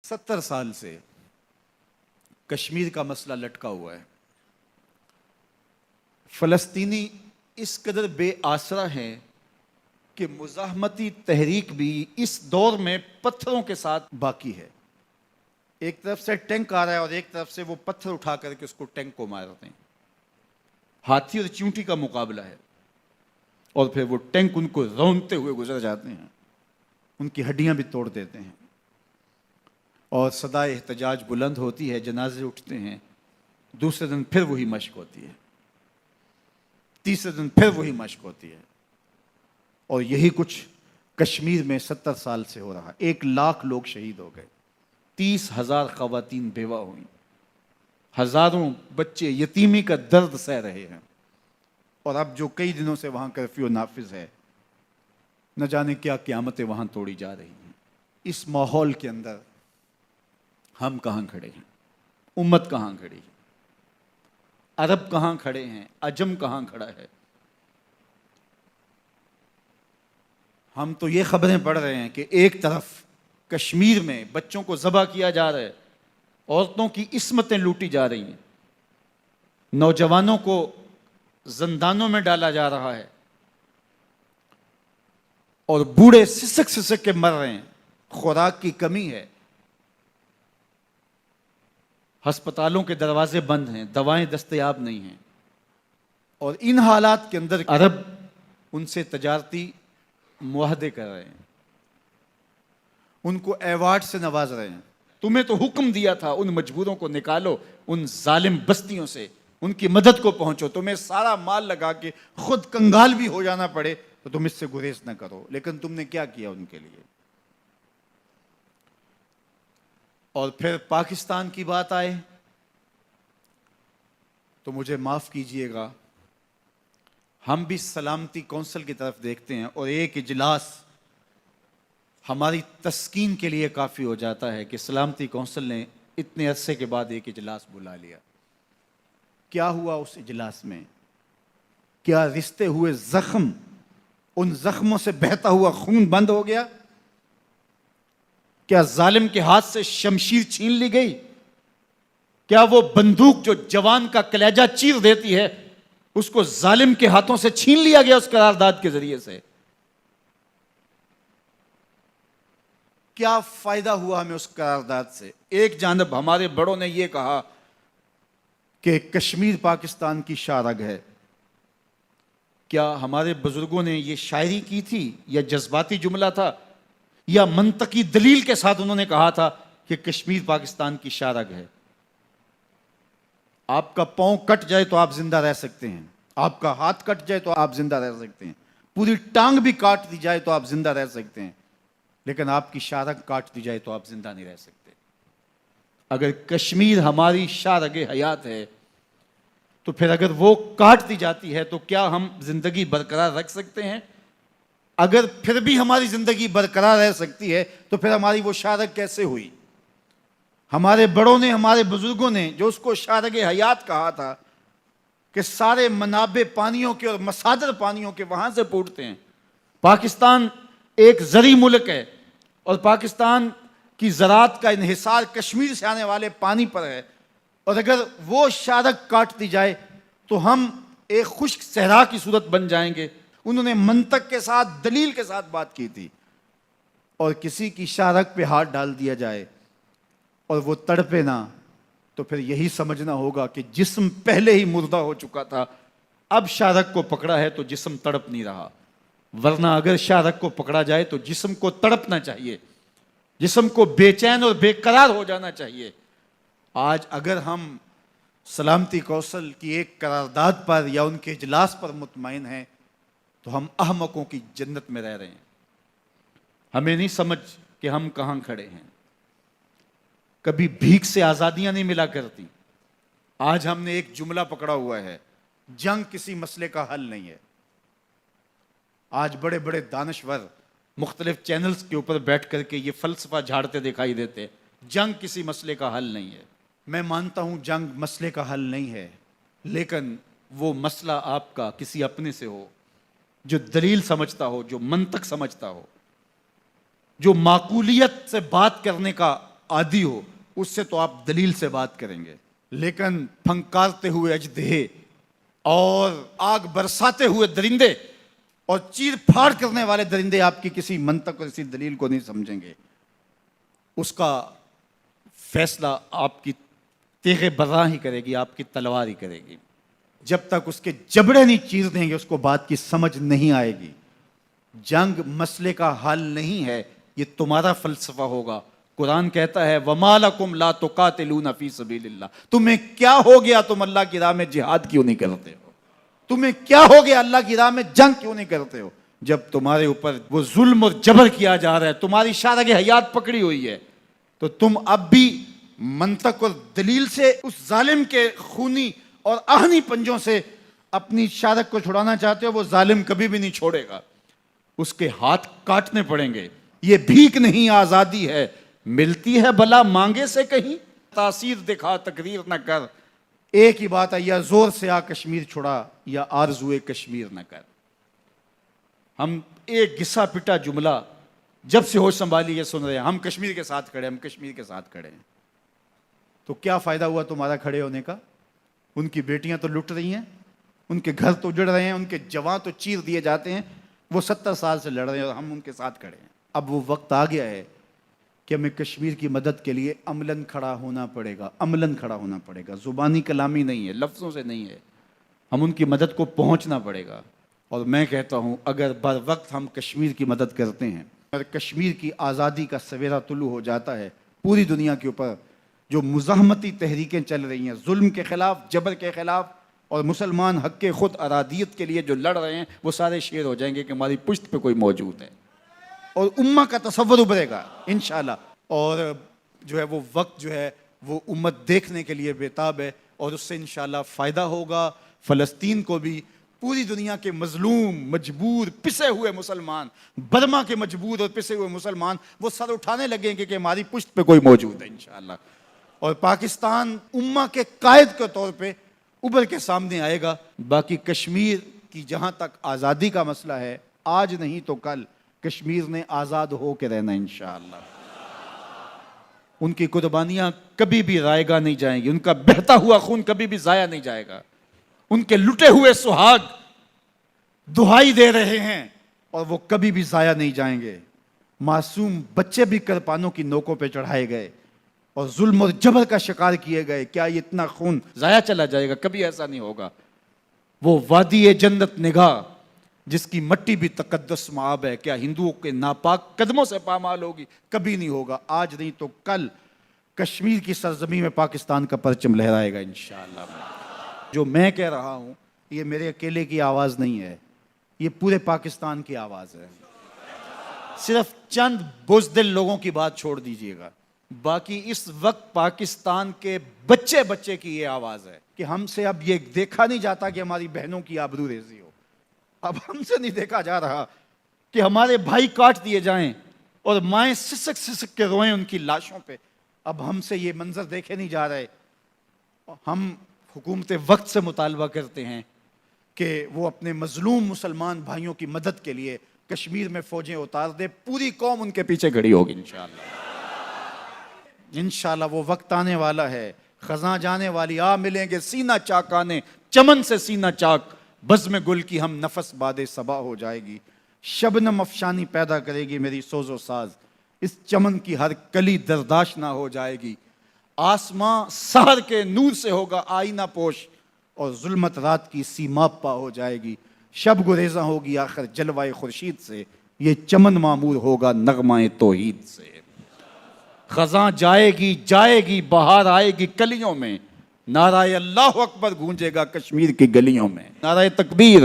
70 سال سے کشمیر کا مسئلہ لٹکا ہوا ہے۔ فلسطینی اس قدر بے آسرا ہیں کہ مزاحمتی تحریک بھی اس دور میں پتھروں کے ساتھ باقی ہے۔ ایک طرف سے ٹینک آ رہا ہے اور ایک طرف سے وہ پتھر اٹھا کر کے اس کو ٹینک کو مارتے ہیں۔ ہاتھی اور چیونٹی کا مقابلہ ہے، اور پھر وہ ٹینک ان کو رونتے ہوئے گزر جاتے ہیں، ان کی ہڈیاں بھی توڑ دیتے ہیں، اور صدائے احتجاج بلند ہوتی ہے، جنازے اٹھتے ہیں۔ دوسرے دن پھر وہی مشق ہوتی ہے، تیسرے دن پھر وہی مشق ہوتی ہے، اور یہی کچھ کشمیر میں 70 سال سے ہو رہا۔ 1 لاکھ لوگ شہید ہو گئے، 30,000 خواتین بیوہ ہوئیں، ہزاروں بچے یتیمی کا درد سہ رہے ہیں، اور اب جو کئی دنوں سے وہاں کرفیو نافذ ہے، نہ جانے کیا قیامتیں وہاں توڑی جا رہی ہیں۔ اس ماحول کے اندر ہم کہاں کھڑے ہیں؟ امت کہاں کھڑی ہے؟ عرب کہاں کھڑے ہیں؟ عجم کہاں کھڑا ہے؟ ہم تو یہ خبریں پڑھ رہے ہیں کہ ایک طرف کشمیر میں بچوں کو ذبح کیا جا رہا ہے، عورتوں کی عصمتیں لوٹی جا رہی ہیں، نوجوانوں کو زندانوں میں ڈالا جا رہا ہے، اور بوڑھے سسک سسک کے مر رہے ہیں، خوراک کی کمی ہے، ہسپتالوں کے دروازے بند ہیں، دوائیں دستیاب نہیں ہیں، اور ان حالات کے اندر عرب ان سے تجارتی معاہدے کر رہے ہیں، ان کو ایوارڈ سے نواز رہے ہیں۔ تمہیں تو حکم دیا تھا ان مجبوروں کو نکالو ان ظالم بستیوں سے، ان کی مدد کو پہنچو، تمہیں سارا مال لگا کے خود کنگال بھی ہو جانا پڑے تو تم اس سے گریز نہ کرو، لیکن تم نے کیا کیا ان کے لیے؟ اور پھر پاکستان کی بات آئے تو مجھے معاف کیجئے گا، ہم بھی سلامتی کونسل کی طرف دیکھتے ہیں، اور ایک اجلاس ہماری تسکین کے لیے کافی ہو جاتا ہے کہ سلامتی کونسل نے اتنے عرصے کے بعد ایک اجلاس بلا لیا۔ کیا ہوا اس اجلاس میں؟ کیا رشتے ہوئے زخم، ان زخموں سے بہتا ہوا خون بند ہو گیا؟ کیا ظالم کے ہاتھ سے شمشیر چھین لی گئی؟ کیا وہ بندوق جو جوان کا کلیجہ چیر دیتی ہے، اس کو ظالم کے ہاتھوں سے چھین لیا گیا اس قرارداد کے ذریعے سے؟ کیا فائدہ ہوا ہمیں اس قرارداد سے؟ ایک جانب ہمارے بڑوں نے یہ کہا کہ کشمیر پاکستان کی شارگ ہے۔ کیا ہمارے بزرگوں نے یہ شاعری کی تھی، یا جذباتی جملہ تھا، یا منطقی دلیل کے ساتھ انہوں نے کہا تھا کہ کشمیر پاکستان کی شارگ ہے؟ آپ کا پاؤں کٹ جائے تو آپ زندہ رہ سکتے ہیں، آپ کا ہاتھ کٹ جائے تو آپ زندہ رہ سکتے ہیں، پوری ٹانگ بھی کاٹ دی جائے تو آپ زندہ رہ سکتے ہیں، لیکن آپ کی شارگ کاٹ دی جائے تو آپ زندہ نہیں رہ سکتے۔ اگر کشمیر ہماری شارگ حیات ہے تو پھر اگر وہ کاٹ دی جاتی ہے تو کیا ہم زندگی برقرار رکھ سکتے ہیں؟ اگر پھر بھی ہماری زندگی برقرار رہ سکتی ہے تو پھر ہماری وہ شارگ کیسے ہوئی؟ ہمارے بڑوں نے، ہمارے بزرگوں نے جو اس کو شارگ حیات کہا تھا کہ سارے منابع پانیوں کے اور مصادر پانیوں کے وہاں سے پھوٹتے ہیں۔ پاکستان ایک زرعی ملک ہے، اور پاکستان کی زراعت کا انحصار کشمیر سے آنے والے پانی پر ہے، اور اگر وہ شارگ کاٹ دی جائے تو ہم ایک خشک صحرا کی صورت بن جائیں گے۔ انہوں نے منطق کے ساتھ، دلیل کے ساتھ بات کی تھی، اور کسی کی شارگ پہ ہاتھ ڈال دیا جائے اور وہ تڑپے نہ، تو پھر یہی سمجھنا ہوگا کہ جسم پہلے ہی مردہ ہو چکا تھا، اب شارگ کو پکڑا ہے تو جسم تڑپ نہیں رہا، ورنہ اگر شارگ کو پکڑا جائے تو جسم کو تڑپنا چاہیے، جسم کو بے چین اور بے قرار ہو جانا چاہیے۔ آج اگر ہم سلامتی کونسل کی ایک قرارداد پر یا ان کے اجلاس پر مطمئن ہیں تو ہم احمقوں کی جنت میں رہ رہے ہیں۔ ہمیں نہیں سمجھ کہ ہم کہاں کھڑے ہیں۔ کبھی بھیک سے آزادیاں نہیں ملا کرتی، آج ہم نے ایک جملہ پکڑا ہوا ہے، جنگ کسی مسئلے کا حل نہیں ہے۔ آج بڑے بڑے دانشور مختلف چینلز کے اوپر بیٹھ کر کے یہ فلسفہ جھاڑتے دکھائی دیتے، جنگ کسی مسئلے کا حل نہیں ہے۔ میں مانتا ہوں جنگ مسئلے کا حل نہیں ہے، لیکن وہ مسئلہ آپ کا کسی اپنے سے ہو، جو دلیل سمجھتا ہو، جو منطق سمجھتا ہو، جو معقولیت سے بات کرنے کا عادی ہو اس سے تو آپ دلیل سے بات کریں گے، لیکن پھنکارتے ہوئے اژدہے اور آگ برساتے ہوئے درندے اور چیر پھاڑ کرنے والے درندے آپ کی کسی منطق اور کسی دلیل کو نہیں سمجھیں گے۔ اس کا فیصلہ آپ کی تیغ برہ ہی کرے گی، آپ کی تلوار ہی کرے گی۔ جب تک اس کے جبڑے نہیں چیر دیں گے اس کو بات کی سمجھ نہیں آئے گی۔ جنگ مسئلے کا حل نہیں ہے، یہ تمہارا فلسفہ ہوگا۔ قرآن کہتا ہے وَمَا لَكُمْ لَا تُقَاتِلُونَ فِي سَبِيلِ اللَّهِ، تمہیں کیا ہو گیا، تم اللہ کی راہ میں جہاد کیوں نہیں کرتے ہو؟ تمہیں کیا ہو گیا، اللہ کی راہ میں جنگ کیوں نہیں کرتے ہو؟ جب تمہارے اوپر وہ ظلم اور جبر کیا جا رہا ہے، تمہاری شارغ حیات پکڑی ہوئی ہے، تو تم اب بھی منطق اور دلیل سے اس ظالم کے خونی اور آہنی پنجوں سے اپنی شارغ کو چھڑانا چاہتے ہو۔ وہ ظالم کبھی بھی نہیں چھوڑے گا، اس کے ہاتھ کاٹنے پڑیں گے۔ یہ بھیک نہیں، آزادی ہے، ملتی ہے بھلا مانگے سے کہیں، تاثیر دکھا تقریر نہ کر۔ ایک ہی بات ہے، یا زور سے آ کشمیر چھڑا یا آرزوئے کشمیر نہ کر۔ ہم ایک گھسا پٹا جملہ جب سے ہوش سنبھالی یہ سن رہے ہیں، ہم کشمیر کے ساتھ کھڑے ہیں، ہم کشمیر کے ساتھ کھڑے ہیں۔ تو کیا فائدہ ہوا تمہارا کھڑے ہونے کا؟ ان کی بیٹیاں تو لٹ رہی ہیں، ان کے گھر تو اجڑ رہے ہیں، ان کے جوان تو چیر دیے جاتے ہیں، وہ 70 سال سے لڑ رہے ہیں اور ہم ان کے ساتھ کھڑے ہیں۔ اب وہ وقت آ گیا ہے کہ ہمیں کشمیر کی مدد کے لیے عملاً کھڑا ہونا پڑے گا، عملاً کھڑا ہونا پڑے گا۔ زبانی کلامی نہیں ہے، لفظوں سے نہیں ہے، ہم ان کی مدد کو پہنچنا پڑے گا۔ اور میں کہتا ہوں اگر بر وقت ہم کشمیر کی مدد کرتے ہیں، اگر کشمیر کی آزادی کا سویرا طلوع ہو جاتا ہے، پوری دنیا کے اوپر جو مزاحمتی تحریکیں چل رہی ہیں ظلم کے خلاف، جبر کے خلاف، اور مسلمان حق کے خود ارادیت کے لیے جو لڑ رہے ہیں، وہ سارے شیر ہو جائیں گے کہ ہماری پشت پہ کوئی موجود ہے، اور امہ کا تصور ابھرے گا انشاءاللہ۔ اور جو ہے وہ وقت جو ہے وہ امت دیکھنے کے لیے بیتاب ہے، اور اس سے انشاءاللہ فائدہ ہوگا فلسطین کو بھی، پوری دنیا کے مظلوم، مجبور، پسے ہوئے مسلمان، برما کے مجبور اور پسے ہوئے مسلمان، وہ سر اٹھانے لگیں گے کہ ہماری پشت پہ کوئی موجود ہے انشاءاللہ۔ اور پاکستان امہ کے قائد کے طور پہ ابھر کے سامنے آئے گا۔ باقی کشمیر کی جہاں تک آزادی کا مسئلہ ہے، آج نہیں تو کل کشمیر نے آزاد ہو کے رہنا انشاءاللہ۔ ان کی قربانیاں کبھی بھی رائے گاہ نہیں جائیں گی، ان کا بہتا ہوا خون کبھی بھی ضائع نہیں جائے گا۔ ان کے لٹے ہوئے سہاگ دہائی دے رہے ہیں اور وہ کبھی بھی ضائع نہیں جائیں گے۔ معصوم بچے بھی کرپانوں کی نوکوں پہ چڑھائے گئے اور ظلم اور جبر کا شکار کیے گئے، کیا یہ اتنا خون ضائع چلا جائے گا؟ کبھی ایسا نہیں ہوگا۔ وہ وادی جنت نگاہ جس کی مٹی بھی تقدس معاب ہے، کیا ہندوؤں کے ناپاک قدموں سے پامال ہوگی؟ کبھی نہیں ہوگا۔ آج نہیں تو کل کشمیر کی سرزمین میں پاکستان کا پرچم لہرائے گا انشاءاللہ۔ جو میں کہہ رہا ہوں یہ میرے اکیلے کی آواز نہیں ہے، یہ پورے پاکستان کی آواز ہے۔ صرف چند بزدل لوگوں کی بات چھوڑ دیجئے گا، باقی اس وقت پاکستان کے بچے بچے کی یہ آواز ہے کہ ہم سے اب یہ دیکھا نہیں جاتا کہ ہماری بہنوں کی آبرو ریزی ہو، اب ہم سے نہیں دیکھا جا رہا کہ ہمارے بھائی کاٹ دیے جائیں اور مائیں سسک سسک کے روئیں ان کی لاشوں پہ۔ اب ہم سے یہ منظر دیکھے نہیں جا رہے۔ ہم حکومت وقت سے مطالبہ کرتے ہیں کہ وہ اپنے مظلوم مسلمان بھائیوں کی مدد کے لیے کشمیر میں فوجیں اتار دے، پوری قوم ان کے پیچھے کھڑی ہوگی انشاءاللہ۔ انشاءاللہ وہ وقت آنے والا ہے، خزاں جانے والی، آ ملیں گے سینہ چاکانے، چمن سے سینہ چاک، بزم گل کی ہم نفس باد صبا ہو جائے گی، شبنم افشانی پیدا کرے گی میری سوز و ساز، اس چمن کی ہر کلی درداش نہ ہو جائے گی، آسماں سحر کے نور سے ہوگا آئینہ پوش، اور ظلمت رات کی سیماب پا ہو جائے گی، شب گریزاں ہوگی آخر جلوہ خورشید سے، یہ چمن معمور ہوگا نغمہ توحید سے۔ خزاں جائے گی بہار آئے گی کلیوں میں، نعرہ اللہ اکبر گونجے گا کشمیر کی گلیوں میں، نعرہ تکبیر۔